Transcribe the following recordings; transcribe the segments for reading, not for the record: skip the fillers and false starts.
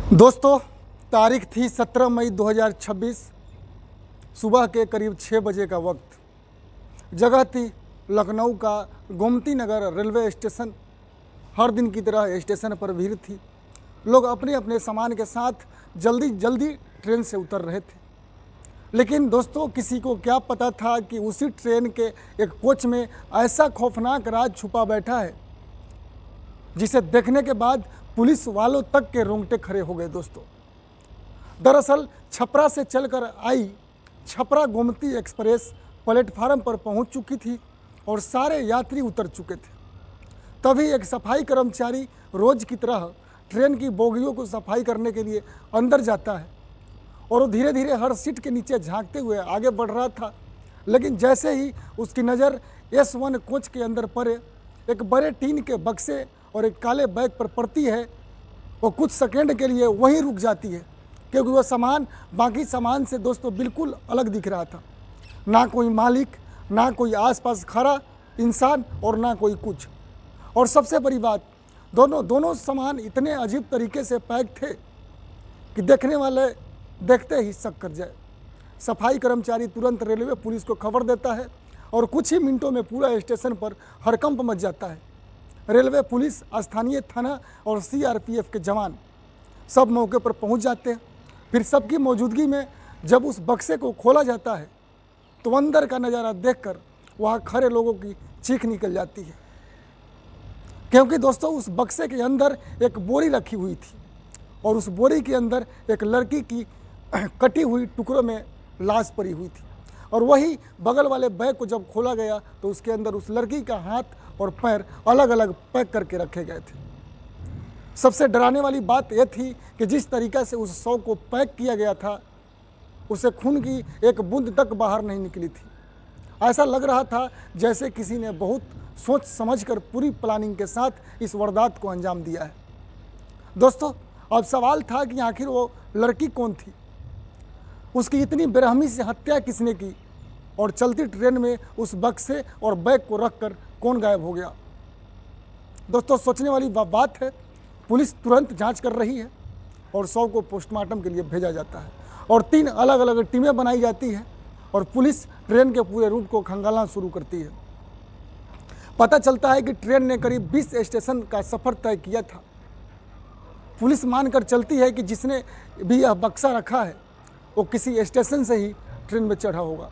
दोस्तों, तारीख थी 17 मई 2026। सुबह के करीब 6 बजे का वक्त। जगह थी लखनऊ का गोमती नगर रेलवे स्टेशन। हर दिन की तरह स्टेशन पर भीड़ थी। लोग अपने अपने सामान के साथ जल्दी जल्दी ट्रेन से उतर रहे थे। लेकिन दोस्तों, किसी को क्या पता था कि उसी ट्रेन के एक कोच में ऐसा खौफनाक राज छुपा बैठा है जिसे देखने के बाद पुलिस वालों तक के रोंगटे खड़े हो गए। दोस्तों, दरअसल छपरा से चलकर आई छपरा गोमती एक्सप्रेस प्लेटफार्म पर पहुंच चुकी थी और सारे यात्री उतर चुके थे। तभी एक सफाई कर्मचारी रोज की तरह ट्रेन की बोगियों को सफाई करने के लिए अंदर जाता है और वो धीरे धीरे हर सीट के नीचे झांकते हुए आगे बढ़ रहा था। लेकिन जैसे ही उसकी नज़र S1 कोच के अंदर पड़े, एक बड़े टीन के बक्से और एक काले बैग पर पड़ती है, वो कुछ सेकंड के लिए वहीं रुक जाती है, क्योंकि वह सामान बाकी सामान से दोस्तों बिल्कुल अलग दिख रहा था। ना कोई मालिक, ना कोई आसपास खड़ा इंसान और ना कोई कुछ। और सबसे बड़ी बात, दोनों सामान इतने अजीब तरीके से पैक थे कि देखने वाले देखते ही शक कर जाए। सफाई कर्मचारी तुरंत रेलवे पुलिस को खबर देता है और कुछ ही मिनटों में पूरा स्टेशन पर हड़कंप मच जाता है। रेलवे पुलिस, स्थानीय थाना और CRPF के जवान सब मौके पर पहुंच जाते हैं। फिर सबकी मौजूदगी में जब उस बक्से को खोला जाता है तो अंदर का नज़ारा देखकर वहाँ खड़े लोगों की चीख निकल जाती है, क्योंकि दोस्तों उस बक्से के अंदर एक बोरी रखी हुई थी और उस बोरी के अंदर एक लड़की की कटी हुई टुकड़ों में लाश पड़ी हुई थी। और वही बगल वाले बैग को जब खोला गया तो उसके अंदर उस लड़की का हाथ और पैर अलग अलग पैक करके रखे गए थे। सबसे डराने वाली बात यह थी कि जिस तरीक़ा से उस शव को पैक किया गया था, उसे खून की एक बूंद तक बाहर नहीं निकली थी। ऐसा लग रहा था जैसे किसी ने बहुत सोच समझकर पूरी प्लानिंग के साथ इस वारदात को अंजाम दिया है। दोस्तों, अब सवाल था कि आखिर वो लड़की कौन थी, उसकी इतनी बेरहमी से हत्या किसने की और चलती ट्रेन में उस बक्से और बैग को रखकर कौन गायब हो गया। दोस्तों, सोचने वाली बात है। पुलिस तुरंत जांच कर रही है और शव को पोस्टमार्टम के लिए भेजा जाता है और 3 अलग अलग टीमें बनाई जाती हैं और पुलिस ट्रेन के पूरे रूट को खंगालना शुरू करती है। पता चलता है कि ट्रेन ने करीब 20 स्टेशन का सफ़र तय किया था। पुलिस मानकर चलती है कि जिसने भी यह बक्सा रखा है वो किसी स्टेशन से ही ट्रेन में चढ़ा होगा।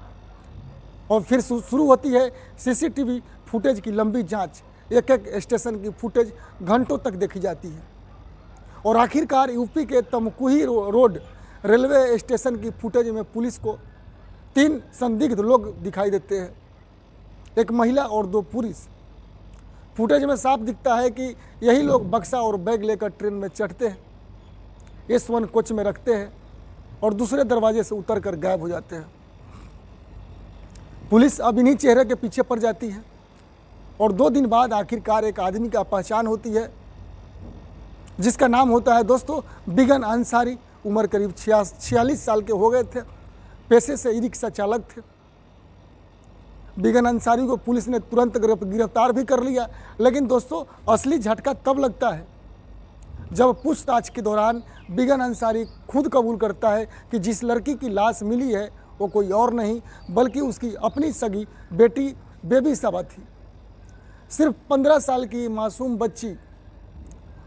और फिर शुरू होती है CCTV फुटेज की लंबी जांच। एक एक स्टेशन की फुटेज घंटों तक देखी जाती है और आखिरकार यूपी के तमकुही रोड रेलवे स्टेशन की फुटेज में पुलिस को 3 संदिग्ध लोग दिखाई देते हैं, एक महिला और 2 पुरुष। फुटेज में साफ दिखता है कि यही लोग बक्सा और बैग लेकर ट्रेन में चढ़ते हैं, S1 कोच में रखते हैं और दूसरे दरवाजे से उतरकर गायब हो जाते हैं। पुलिस अब इन्हीं चेहरे के पीछे पड़ जाती है और 2 दिन बाद आखिरकार एक आदमी का पहचान होती है, जिसका नाम होता है दोस्तों बिगन अंसारी। उम्र करीब 46 साल के हो गए थे, पेशे से ई-रिक्शा चालक थे। बिगन अंसारी को पुलिस ने तुरंत गिरफ्तार भी कर लिया। लेकिन दोस्तों, असली झटका तब लगता है जब पूछताछ के दौरान बिगन अंसारी खुद कबूल करता है कि जिस लड़की की लाश मिली है वो कोई और नहीं बल्कि उसकी अपनी सगी बेटी बेबी साबा थी, सिर्फ 15 साल की मासूम बच्ची।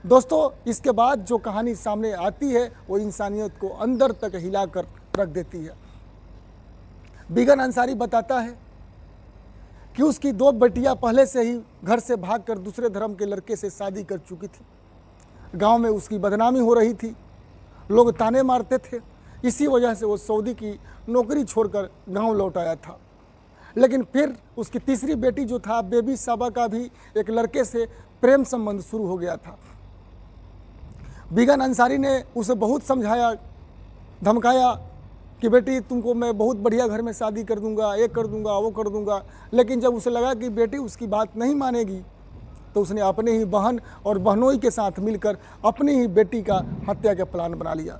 दोस्तों, इसके बाद जो कहानी सामने आती है वो इंसानियत को अंदर तक हिलाकर रख देती है। बिगन अंसारी बताता है कि उसकी 2 बेटियां पहले से ही घर से भागकर दूसरे धर्म के लड़के से शादी कर चुकी थी। गांव में उसकी बदनामी हो रही थी, लोग ताने मारते थे। इसी वजह से वो सऊदी की नौकरी छोड़कर गांव लौट आया था। लेकिन फिर उसकी तीसरी बेटी जो था बेबी साबा का भी एक लड़के से प्रेम संबंध शुरू हो गया था। बिगन अंसारी ने उसे बहुत समझाया, धमकाया कि बेटी तुमको मैं बहुत बढ़िया घर में शादी कर दूंगा, ये कर दूंगा, वो कर दूंगा। लेकिन जब उसे लगा कि बेटी उसकी बात नहीं मानेगी तो उसने अपने ही बहन और बहनोई के साथ मिलकर अपनी ही बेटी का हत्या का प्लान बना लिया।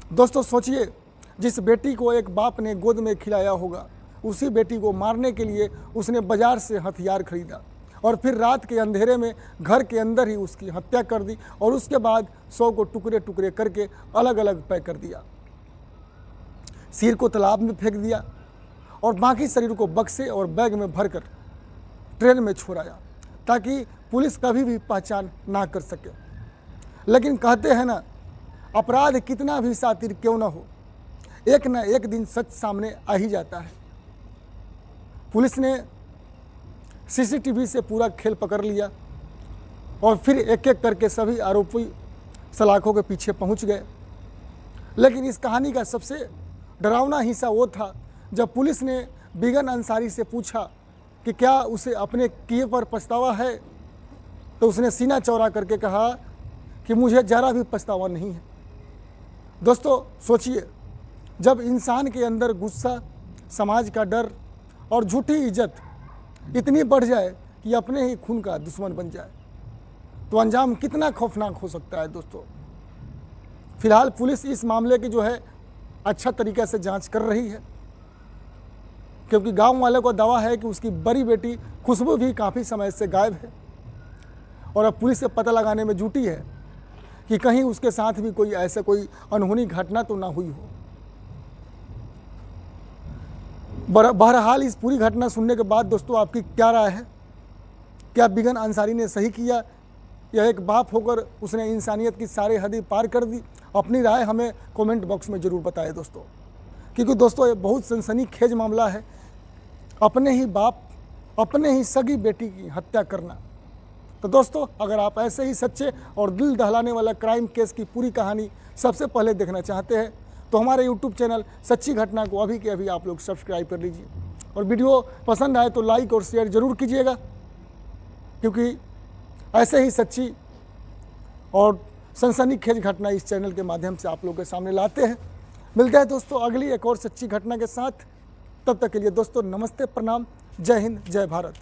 दोस्तों, सोचिए, जिस बेटी को एक बाप ने गोद में खिलाया होगा, उसी बेटी को मारने के लिए उसने बाजार से हथियार खरीदा और फिर रात के अंधेरे में घर के अंदर ही उसकी हत्या कर दी और उसके बाद शव को टुकड़े टुकड़े करके अलग अलग पैक कर दिया। सिर को तालाब में फेंक दिया और बाकी शरीर को बक्से और बैग में भरकर ट्रेन में छोड़ाया ताकि पुलिस कभी भी पहचान ना कर सके। लेकिन कहते हैं ना, अपराध कितना भी शातिर क्यों ना हो, एक न एक दिन सच सामने आ ही जाता है। पुलिस ने सीसीटीवी से पूरा खेल पकड़ लिया और फिर एक एक करके सभी आरोपी सलाखों के पीछे पहुंच गए। लेकिन इस कहानी का सबसे डरावना हिस्सा वो था जब पुलिस ने बिगन अंसारी से पूछा कि क्या उसे अपने किए पर पछतावा है, तो उसने सीना चौड़ा करके कहा कि मुझे ज़रा भी पछतावा नहीं है। दोस्तों सोचिए, जब इंसान के अंदर गुस्सा, समाज का डर और झूठी इज्जत इतनी बढ़ जाए कि अपने ही खून का दुश्मन बन जाए, तो अंजाम कितना खौफनाक हो सकता है। दोस्तों फिलहाल पुलिस इस मामले की जो है अच्छा तरीके से जांच कर रही है, क्योंकि गांव वालों को दावा है कि उसकी बड़ी बेटी खुशबू भी काफ़ी समय से गायब है और अब पुलिस से पता लगाने में जुटी है कि कहीं उसके साथ भी कोई अनहोनी घटना तो ना हुई हो। बहरहाल इस पूरी घटना सुनने के बाद दोस्तों आपकी क्या राय है? क्या बिगन अंसारी ने सही किया या एक बाप होकर उसने इंसानियत की सारी हदें पार कर दी? अपनी राय हमें कमेंट बॉक्स में ज़रूर बताएं दोस्तों, क्योंकि दोस्तों ये बहुत सनसनीखेज मामला है। अपने ही बाप, अपने ही सगी बेटी की हत्या करना। तो दोस्तों अगर आप ऐसे ही सच्चे और दिल दहलाने वाला क्राइम केस की पूरी कहानी सबसे पहले देखना चाहते हैं तो हमारे YouTube चैनल सच्ची घटना को अभी के अभी आप लोग सब्सक्राइब कर लीजिए और वीडियो पसंद आए तो लाइक और शेयर ज़रूर कीजिएगा, क्योंकि ऐसे ही सच्ची और सनसनीखेज घटना इस चैनल के माध्यम से आप लोगों के सामने लाते हैं। मिलते हैं दोस्तों अगली एक और सच्ची घटना के साथ। तब तक के लिए दोस्तों नमस्ते, प्रणाम, जय हिंद, जय भारत।